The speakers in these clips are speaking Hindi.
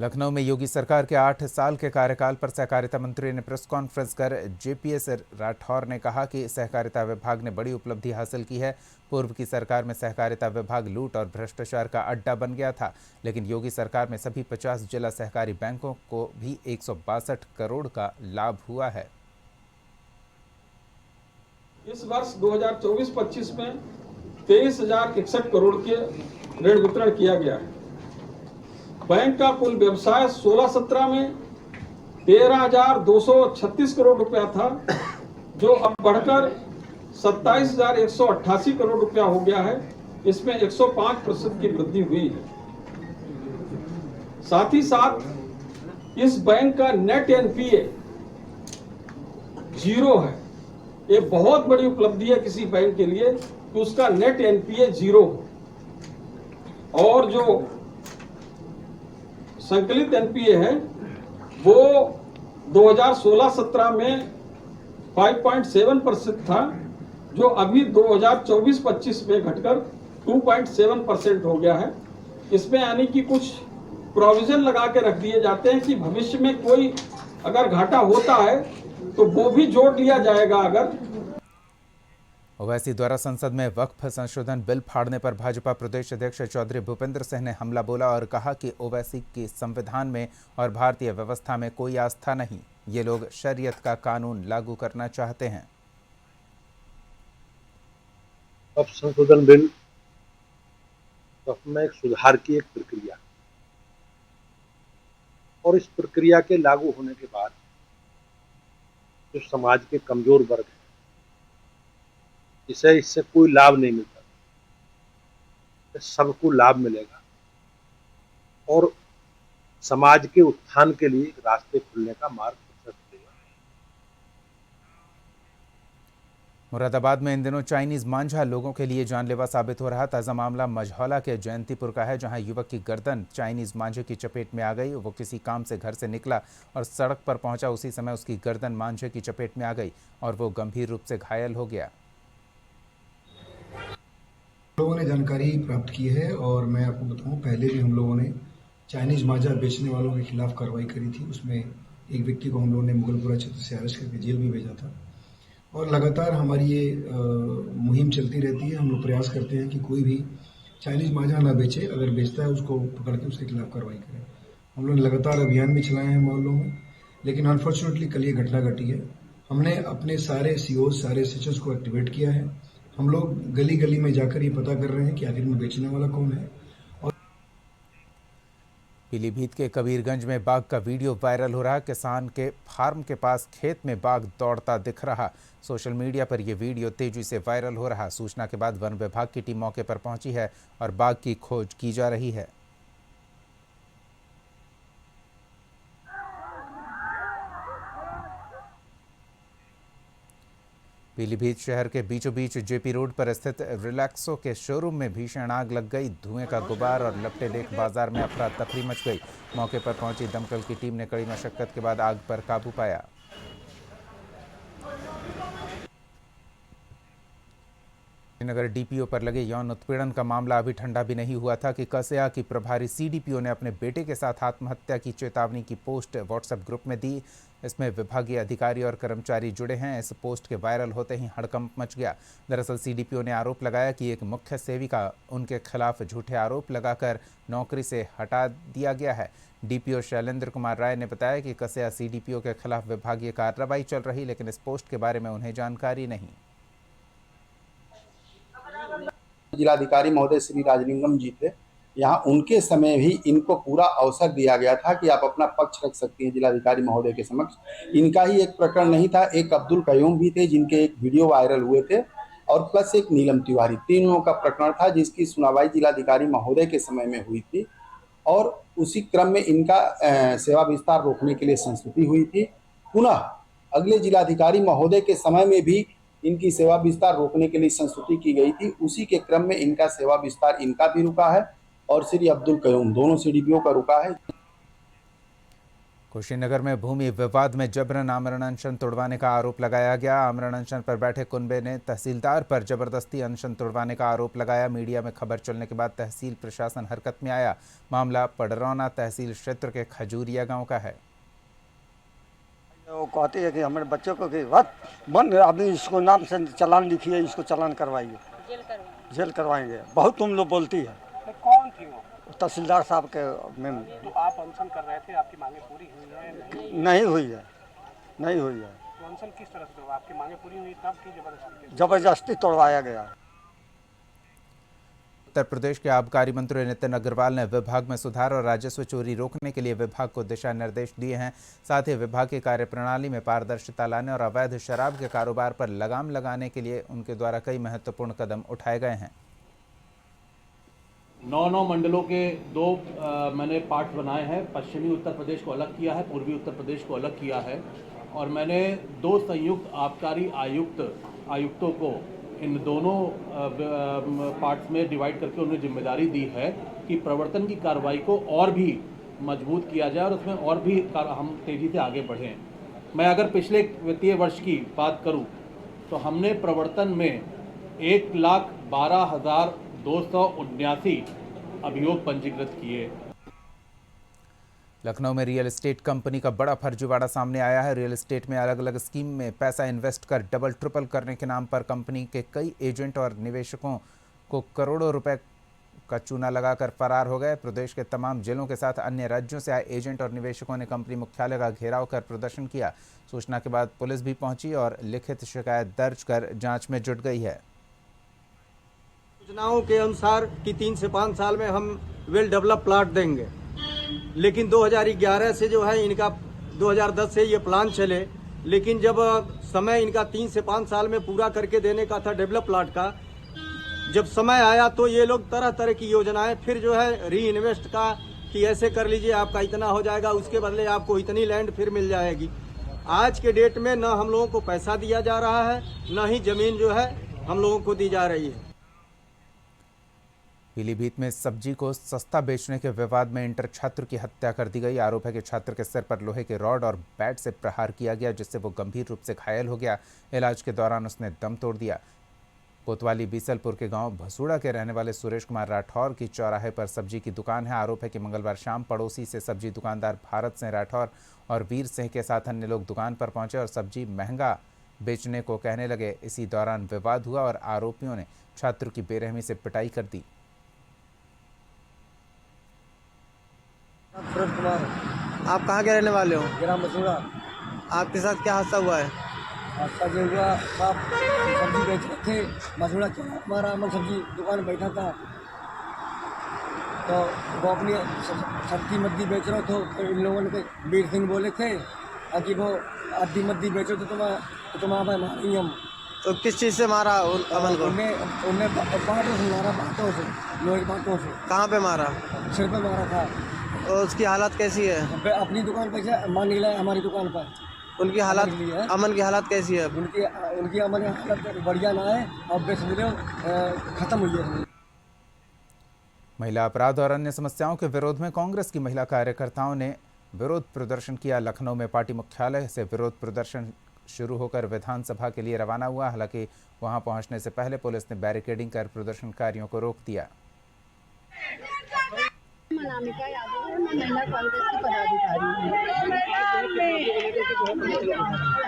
लखनऊ में योगी सरकार के 8 साल के कार्यकाल पर सहकारिता मंत्री ने प्रेस कॉन्फ्रेंस कर जेपीएस राठौर ने कहा कि सहकारिता विभाग ने बड़ी उपलब्धि हासिल की है। पूर्व की सरकार में सहकारिता विभाग लूट और भ्रष्टाचार का अड्डा बन गया था, लेकिन योगी सरकार में सभी 50 जिला सहकारी बैंकों को भी 162 करोड़ का लाभ हुआ है। इस वर्ष 2024-25 में 23,061 करोड़ के ऋण वितरण किया गया है। बैंक का कुल व्यवसाय 16-17 में 13,236 करोड़ रुपया था, जो अब बढ़कर 27,188 करोड़ रुपया हो गया है। इसमें 105% की वृद्धि हुई है। साथ ही साथ इस बैंक का नेट एनपीए 0 है। ये बहुत बड़ी उपलब्धि है किसी बैंक के लिए कि उसका नेट एनपीए 0 हो। और जो संकलित एनपीए है वो 2016-17 में 5.7% था, जो अभी 2024-25 में घटकर 2.7% हो गया है। इसमें यानी कि कुछ प्रोविजन लगा के रख दिए जाते हैं कि भविष्य में कोई अगर घाटा होता है तो वो भी जोड़ लिया जाएगा। अगर ओवैसी द्वारा संसद में वक्फ संशोधन बिल फाड़ने पर भाजपा प्रदेश अध्यक्ष चौधरी भूपेंद्र सिंह ने हमला बोला और कहा कि ओवैसी के संविधान में और भारतीय व्यवस्था में कोई आस्था नहीं। ये लोग शरीयत का कानून लागू करना चाहते हैं। वक्फ संशोधन बिल वक्फ में एक सुधार की एक प्रक्रिया, और इस प्रक्रिया के लागू होने के बाद जो समाज के कमजोर वर्ग है, इससे कोई लाभ नहीं मिलता, सबको लाभ मिलेगा और समाज के उत्थान के लिए रास्ते खुलने का मार्ग प्रशस्त होगा। मुरादाबाद में इन दिनों चाइनीज मांझा लोगों के लिए जानलेवा साबित हो रहा। ताज़ा मामला मझौला के जयंतीपुर का है, जहां युवक की गर्दन चाइनीज मांझे की चपेट में आ गई। वो किसी काम से घर से निकला और सड़क पर पहुंचा, उसी समय उसकी गर्दन मांझे की चपेट में आ गई और वो गंभीर रूप से घायल हो गया। लोगों ने जानकारी प्राप्त की है और मैं आपको बताऊं, पहले भी हम लोगों ने चाइनीज मांझा बेचने वालों के खिलाफ कार्रवाई करी थी। उसमें एक व्यक्ति को हम लोगों ने मुगलपुरा क्षेत्र से अरेस्ट करके जेल भी भेजा था और लगातार हमारी ये मुहिम चलती रहती है। हम लोग प्रयास करते हैं कि कोई भी चाइनीज मांझा ना बेचे, अगर बेचता है उसको पकड़ के उसके खिलाफ कार्रवाई करें। हम लोग लगातार अभियान भी चलाए हैं मोहल्लों में, लेकिन अनफॉर्चुनेटली कल ये घटना घटी है। हमने अपने सारे सीओ सारे एसएचओ को एक्टिवेट किया है। हम लोग गली गली में जाकर ये पता कर रहे हैं कि आखिर में बेचने वाला कौन है। पीलीभीत के कबीरगंज में बाघ का वीडियो वायरल हो रहा। किसान के फार्म के पास खेत में बाघ दौड़ता दिख रहा। सोशल मीडिया पर यह वीडियो तेजी से वायरल हो रहा। सूचना के बाद वन विभाग की टीम मौके पर पहुंची है और बाघ की खोज की जा रही है। पीलीभीत शहर के बीचों बीच जेपी रोड पर स्थित रिलैक्सो के शोरूम में भीषण आग लग गई। धुएं का गुबार और लपटे देख बाजार में अफरा तफरी मच गई। मौके पर पहुंची दमकल की टीम ने कड़ी मशक्कत के बाद आग पर काबू पाया। नगर डीपीओ पर लगे यौन उत्पीड़न का मामला अभी ठंडा भी नहीं हुआ था कि कसेया की प्रभारी सीडीपीओ ने अपने बेटे के साथ आत्महत्या की चेतावनी की पोस्ट व्हाट्सएप ग्रुप में दी। इसमें विभागीय अधिकारी और कर्मचारी जुड़े हैं। इस पोस्ट के वायरल होते ही हड़कंप मच गया। दरअसल सीडीपीओ ने आरोप लगाया कि एक मुख्य सेविका उनके खिलाफ झूठे आरोप लगाकर नौकरी से हटा दिया गया है। डीपीओ शैलेंद्र कुमार राय ने बताया कि कसेया सीडीपीओ के खिलाफ विभागीय कार्रवाई चल रही, लेकिन इस पोस्ट के बारे में उन्हें जानकारी नहीं। जिलाधिकारी महोदय श्री राजलिंगम जी थे यहाँ, उनके समय भी इनको पूरा अवसर दिया गया था कि आप अपना पक्ष रख सकती हैं जिलाधिकारी महोदय के समक्ष। इनका ही एक प्रकरण नहीं था, एक अब्दुल कयूम भी थे जिनके एक वीडियो वायरल हुए थे और प्लस एक नीलम तिवारी, तीनों का प्रकरण था जिसकी सुनवाई जिलाधिकारी महोदय के समय में हुई थी। और उसी क्रम में इनका सेवा विस्तार रोकने के लिए संस्तुति हुई थी। पुनः अगले जिलाधिकारी महोदय के समय में भी इनकी सेवा विस्तार रोकने के लिए संस्तुति की गई थी। उसी के क्रम में इनका सेवा विस्तार इनका भी रुका है और श्री अब्दुल कयूम दोनों सीडीपीओ का रुका है। कुशीनगर में भूमि विवाद में जबरन आमरण अनशन तोड़वाने का आरोप लगाया गया। आमरण अनशन पर बैठे कुनबे ने तहसीलदार पर जबरदस्ती अनशन तोड़वाने का आरोप लगाया। मीडिया में खबर चलने के बाद तहसील प्रशासन हरकत में आया। मामला पडरौना तहसील क्षेत्र के खजूरिया गांव का है। वो कहते हैं कि हमारे बच्चों को कि वक्त बंद अभी इसको नाम से चालान लिखिए, इसको चालान करवाइए, जेल करवाएंगे। बहुत तुम लोग बोलती है। तो कौन थी वो? तहसीलदार साहब के में तो आप अनशन कर रहे थे, आपकी मांगे पूरी हुई है? नहीं हुई है, नहीं हुई है। तो अनशन किस तरह से हुआ? आपकी मांगे पूरी हुई तब की जबरदस्ती? जबरदस्ती तोड़वाया गया। उत्तर प्रदेश के आबकारी मंत्री नितिन अग्रवाल ने विभाग में सुधार और राजस्व चोरी रोकने के लिए विभाग को दिशा निर्देश दिए हैं। साथ ही विभाग की कार्यप्रणाली में पारदर्शिता लाने और अवैध शराब के कारोबार पर लगाम लगाने के लिए उनके द्वारा कई महत्वपूर्ण कदम उठाए गए हैं। 9 मंडलों के दो मैंने पार्ट बनाए हैं। पश्चिमी उत्तर प्रदेश को अलग किया है, पूर्वी उत्तर प्रदेश को अलग किया है, और मैंने 2 संयुक्त आबकारी आयुक्तों को इन दोनों पार्ट्स में डिवाइड करके उन्हें जिम्मेदारी दी है कि प्रवर्तन की कार्रवाई को और भी मजबूत किया जाए और उसमें और भी हम तेज़ी से आगे बढ़ें। मैं अगर पिछले वित्तीय वर्ष की बात करूं तो हमने प्रवर्तन में 1,12,279 अभियोग पंजीकृत किए। लखनऊ में रियल एस्टेट कंपनी का बड़ा फर्जीवाड़ा सामने आया है। रियल एस्टेट में अलग अलग स्कीम में पैसा इन्वेस्ट कर डबल ट्रिपल करने के नाम पर कंपनी के कई एजेंट और निवेशकों को करोड़ों रुपए का चूना लगाकर फरार हो गए। प्रदेश के तमाम जिलों के साथ अन्य राज्यों से आए एजेंट और निवेशकों ने कंपनी मुख्यालय का घेराव कर प्रदर्शन किया। सूचना के बाद पुलिस भी पहुंची और लिखित शिकायत दर्ज कर जांच में जुट गई है। सूचनाओं के अनुसार कि 3 से 5 साल में हम वेल डेवलप प्लाट देंगे, लेकिन 2011 से जो है इनका 2010 से ये प्लान चले, लेकिन जब समय इनका 3 से 5 साल में पूरा करके देने का था डेवलप प्लाट का, जब समय आया तो ये लोग तरह तरह की योजनाएं फिर जो है री इन्वेस्ट का कि ऐसे कर लीजिए आपका इतना हो जाएगा, उसके बदले आपको इतनी लैंड फिर मिल जाएगी। आज के डेट में न हम लोगों को पैसा दिया जा रहा है, न ही जमीन जो है हम लोगों को दी जा रही है। पीलीभीत में सब्जी को सस्ता बेचने के विवाद में इंटर छात्र की हत्या कर दी गई। आरोप है कि छात्र के सिर पर लोहे के रॉड और बैट से प्रहार किया गया, जिससे वो गंभीर रूप से घायल हो गया। इलाज के दौरान उसने दम तोड़ दिया। कोतवाली बीसलपुर के गांव भसूड़ा के रहने वाले सुरेश कुमार राठौर की चौराहे पर सब्जी की दुकान है। आरोप है कि मंगलवार शाम पड़ोसी से सब्जी दुकानदार भारत सिंह राठौर और वीर सिंह के साथ अन्य लोग दुकान पर पहुंचे और सब्जी महंगा बेचने को कहने लगे। इसी दौरान विवाद हुआ और आरोपियों ने छात्र की बेरहमी से पिटाई कर दी। सुरेश कुमार। आप कहाँ के रहने वाले हो? ग्राम मसूड़ा। आपके साथ क्या हादसा हुआ है? हादसा जो हुआ, आप सब्जी बेच रहे थे, मसूड़ा चला हमारा, मैं सब्जी दुकान में बैठा था, तो वो अपनी सब्जी मद्दी बेच रहे थे, तो इन लोगों ने वीर सिंह बोले थे कि वो आधी मद्दी बेचो तो तुम्हारा मारेंगे हम। तो किस चीज़ से मारा अमन को? उन्हें बाटों से मारा, बाटों से, लोहे के बाटों से। कहाँ पे मारा? सिर पे मारा था। और उसकी हालत कैसी है? अपनी दुकान पर मान निकला है, हमारी दुकान पर। उनकी हालत, अमन की हालत कैसी है? उनकी अमन की हालत बढ़िया ना है, अब बेच खत्म हुई है। महिला अपराध और अन्य समस्याओं के विरोध में कांग्रेस की महिला कार्यकर्ताओं ने विरोध प्रदर्शन किया। लखनऊ में पार्टी मुख्यालय से विरोध प्रदर्शन शुरू होकर विधानसभा के लिए रवाना हुआ। हालांकि वहां पहुंचने से पहले पुलिस ने बैरिकेडिंग कर प्रदर्शनकारियों को रोक दिया। अनामिका यादव है, मैं महिला कांग्रेस की पदाधिकारी हूँ।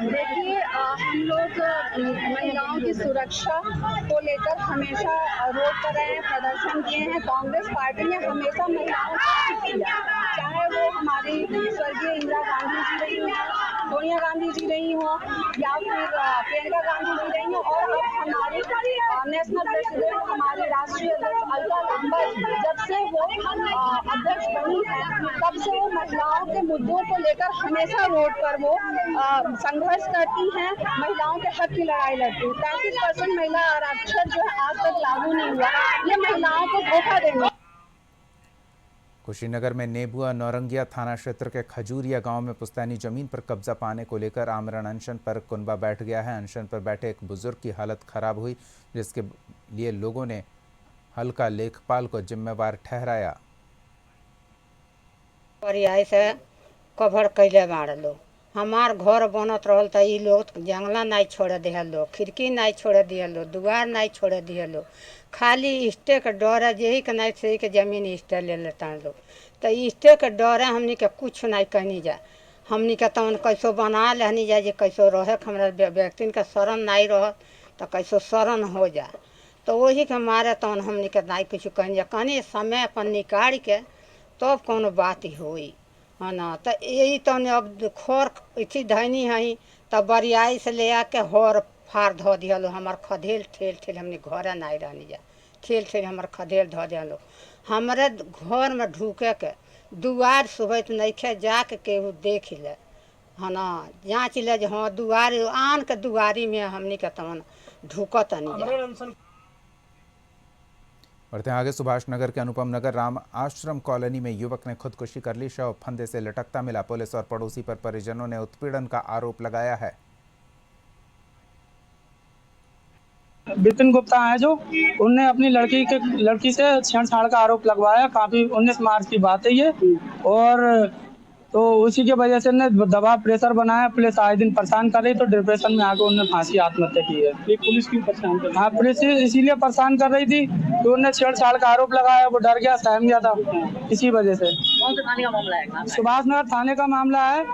देखिए, हम लोग महिलाओं की सुरक्षा को लेकर हमेशा रोड पर रहे हैं, प्रदर्शन किए हैं। कांग्रेस पार्टी ने हमेशा महिलाओं का साथ दिया, चाहे वो हमारी स्वर्गीय इंदिरा गांधी जी रही हो, सोनिया गांधी जी रही हो, या फिर प्रियंका गांधी जी रही हो, और अब हमारी नेशनल प्रेसिडेंट, हमारे राष्ट्रीय अध्यक्ष अलका लांबा जी, जब से वो अध्यक्ष बनी है, तब से वो महिलाओं के मुद्दों को लेकर हमेशा रोड पर वो संघर्ष करती हैं, महिलाओं के हक की लड़ाई लड़ती हैं। 35% महिला आरक्षण जो है आज तक लागू नहीं हुआ, ये महिलाओं को धोखा देना। कुशीनगर में नेबुआ नौरंगिया थाना क्षेत्र के खजूरिया गांव में पुश्तैनी जमीन पर कब्जा पाने को लेकर आमरण अनशन पर कुनबा बैठ गया है। अनशन पर बैठे एक बुजुर्ग की हालत खराब हुई, जिसके लिए लोगों ने हल्का लेखपाल को जिम्मेवार ठहराया। रिहाइश है कवर कैले बाड़ लो। हमार घर बनत रहल त ई लोग जंगला नहीं छोड़ दिया लो, खिड़की नहीं छोड़ दिया लो, दुआर नहीं छोड़ दिया लो। खाली इष्टे के डर है, यही के नहीं सही के जमीन इष्टे ले लेता लो। तो इष्टे के डर है, हमनी के कुछ नहीं कहनी जा। हमनी के तवन कैसो बना लेनी जा, जे कैसो रहे हमरा व्यक्ति के शरण नहीं रह तो कैसो शरण हो जा। तो वही के मारे तवन हमनी के नहीं कुछ कहनी जा। कहनी समय अपन निकाल के तब कौनो बात होई है ना। तो यही तने अब खोर इथी धैनी है तब बरियाई से ले आके हर फाड़ धो दिया। हमार खदेल ठेल ठेल हमने घर नहीं रहनी जा, ठेल ठेल हमार खदेल धो दिया। हमारे घर में ढूके के दुआर सुबह नहीं खे जाके केहू देख ले है ना, जाँच ले जे हाँ दुआर आन के दुआरी में हमने के तवन ढूकत नहीं। बढ़ते हैं आगे। सुभाष नगर के अनुपम नगर राम आश्रम कॉलोनी में युवक ने खुदकुशी कर ली। शव फंदे से लटकता मिला। पुलिस और पड़ोसी पर परिजनों ने उत्पीड़न का आरोप लगाया है। विपिन गुप्ता है जो उनने अपनी लड़की से छेड़छाड़ का आरोप लगवाया। काफी 19 मार्च की बात है ये, और तो उसी की वजह से ने दबाव प्रेशर बनाया। पुलिस आए दिन परेशान कर रही, तो डिप्रेशन में आकर उन्होंने फांसी आत्महत्या की है। ये पुलिस क्यों परेशान कर रही है? हाँ, पुलिस इसीलिए परेशान कर रही थी कि उन्होंने छेड़छाड़ का आरोप लगाया, वो डर गया, सहम गया था, इसी वजह से। कौन से थाने का मामला है? सुभाष नगर थाने का मामला है।